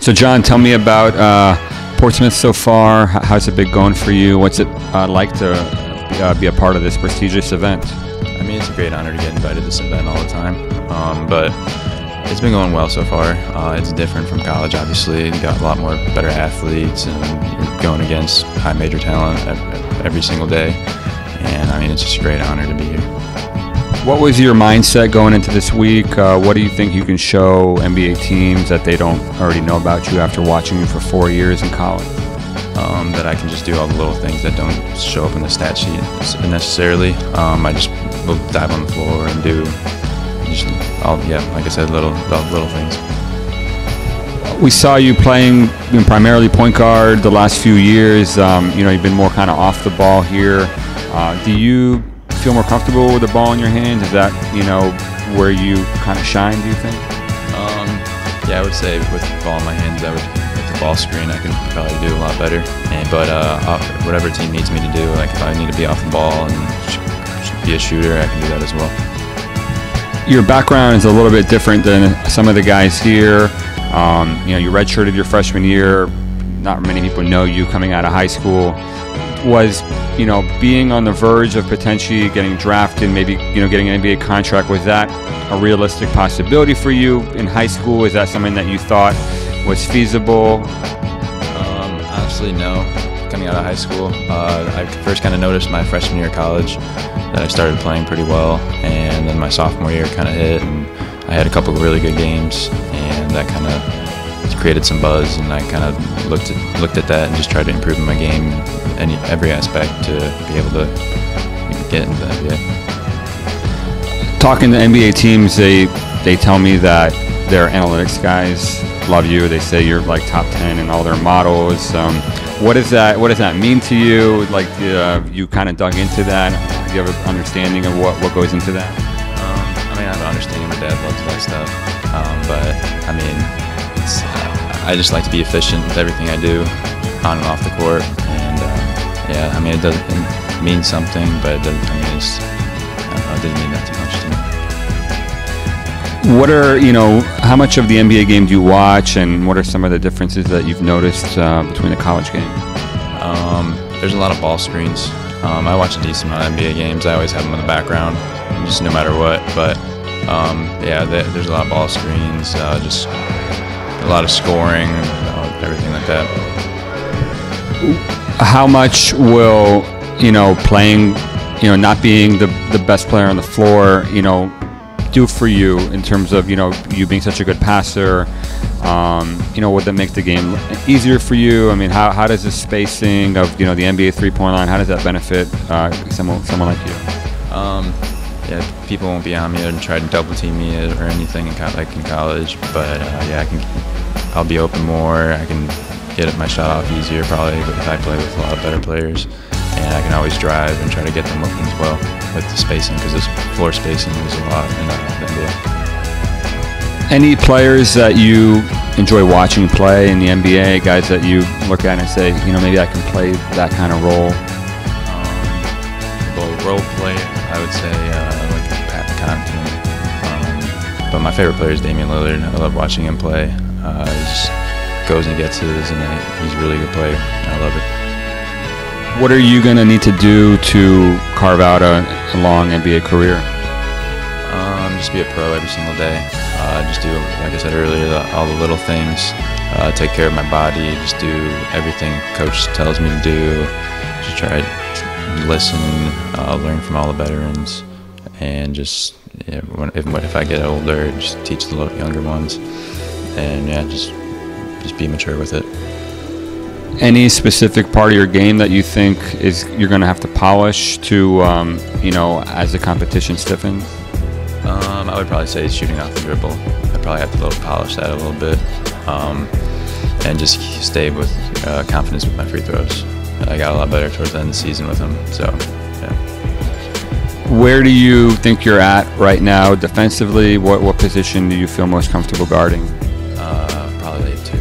So John, tell me about Portsmouth so far. How's it been going for you? What's it like to be a part of this prestigious event? I mean, it's a great honor to get invited to this event all the time, but it's been going well so far. It's different from college, obviously. You got a lot more better athletes, and you're going against high major talent every single day. And I mean, it's just a great honor to be here. What was your mindset going into this week? What do you think you can show NBA teams that they don't already know about you after watching you for 4 years in college? That I can just do all the little things that don't show up in the stat sheet necessarily. I just will dive on the floor and do just like I said, little things. We saw you playing primarily point guard the last few years. You've been more kind of off the ball here. Do you feel more comfortable with the ball in your hands? Is that where you kind of shine, do you think? Yeah, I would say with the ball in my hands, with the ball screen, I can probably do a lot better. But whatever team needs me to do, like if I need to be off the ball and be a shooter, I can do that as well. Your background is a little bit different than some of the guys here. You redshirted your freshman year. Not many people know you coming out of high school. Was being on the verge of potentially getting drafted, maybe getting an NBA contract, was that a realistic possibility for you in high school? Is that something that you thought was feasible? Honestly, no. Coming out of high school, I first kind of noticed my freshman year of college that I started playing pretty well, and then my sophomore year kind of hit, and I had a couple of really good games, and that kind of created some buzz, and I kind of looked at that and just tried to improve my game in every aspect to be able to get into the NBA. Talking to NBA teams, they tell me that their analytics guys love you. They say you're like top 10 in all their models. What does that mean to you? Like you kind of dug into that. Do you have an understanding of what goes into that? I mean, I have an understanding. My dad loves that stuff, but I mean, I just like to be efficient with everything I do, on and off the court. And yeah, I mean, it means something, but it doesn't. I mean, it doesn't mean that too much to me. What are how much of the NBA game do you watch, and what are some of the differences that you've noticed between the college game? There's a lot of ball screens. I watch a decent amount of NBA games. I always have them in the background, just no matter what. But yeah, there's a lot of ball screens, just a lot of scoring, everything like that. How much will playing, not being the best player on the floor, do for you in terms of you being such a good passer? Would that make the game easier for you? I mean, how does the spacing of the NBA 3-point line, how does that benefit someone like you? Yeah, people won't be on me and try to double team me or anything like in college, but yeah, I'll be open more. I can get my shot off easier probably if I play with a lot of better players, and I can always drive and try to get them open as well with the spacing, because this floor spacing is a lot in the NBA. Any players that you enjoy watching play in the NBA, guys that you look at and say, maybe I can play that kind of role? Role play, I would say like Pat Connaughton. But my favorite player is Damian Lillard. I love watching him play. He just goes and gets his, and he's a really good player. I love it. What are you going to need to do to carve out a long NBA career? Just be a pro every single day. Just do, like I said earlier, all the little things. Take care of my body. Just do everything Coach tells me to do. Just try to listen, learn from all the veterans, and just if I get older, just teach the younger ones. And yeah, just be mature with it. Any specific part of your game that you think you're going to have to polish to, as the competition stiffens? I would probably say shooting off the dribble. I probably have to polish that a little bit, and just stay with confidence with my free throws. I got a lot better towards the end of the season with them. So, yeah. Where do you think you're at right now defensively? What position do you feel most comfortable guarding? Probably 2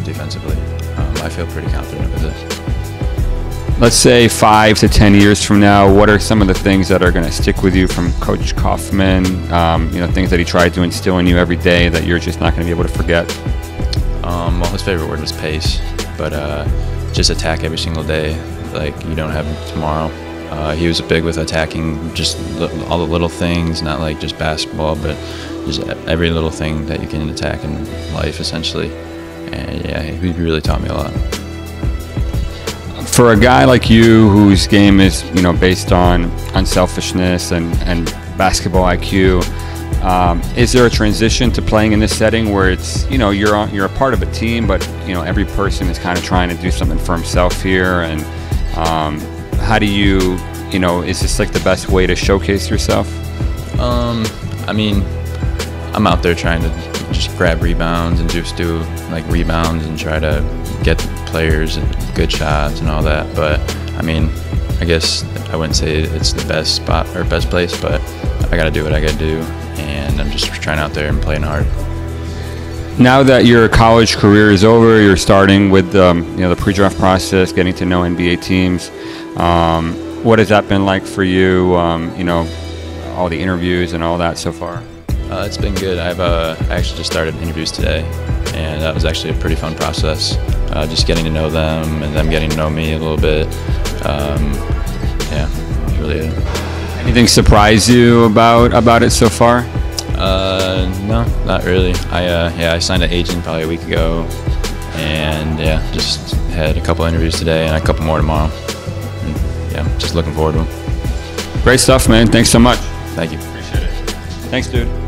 defensively. I feel pretty confident with it. Let's say 5 to 10 years from now, what are some of the things that are going to stick with you from Coach Kauffman? Things that he tried to instill in you every day that you're just not going to be able to forget? Well, his favorite word was pace, but just attack every single day, like you don't have tomorrow. He was big with attacking just all the little things, not like just basketball, but just every little thing that you can attack in life, essentially. And yeah, he really taught me a lot. For a guy like you, whose game is based on unselfishness and basketball IQ, is there a transition to playing in this setting where it's you're a part of a team, but every person is kind of trying to do something for himself here? And how do you is this like the best way to showcase yourself? I mean, I'm out there trying to just grab rebounds and just do like rebounds and try to get players good shots and all that. But I mean, I guess I wouldn't say it's the best spot or best place, but I got to do what I got to do, and I'm just trying out there and playing hard. Now that your college career is over, you're starting with the pre-draft process, getting to know NBA teams. What has that been like for you? All the interviews and all that so far. It's been good. I actually just started interviews today, and that was actually a pretty fun process. Just getting to know them and them getting to know me a little bit. Yeah, it was really good. Anything surprise you about it so far? No, not really. I signed an agent probably a week ago, and yeah, just had a couple interviews today and a couple more tomorrow. And, yeah, just looking forward to them. Great stuff, man. Thanks so much. Thank you. Appreciate it. Thanks, dude.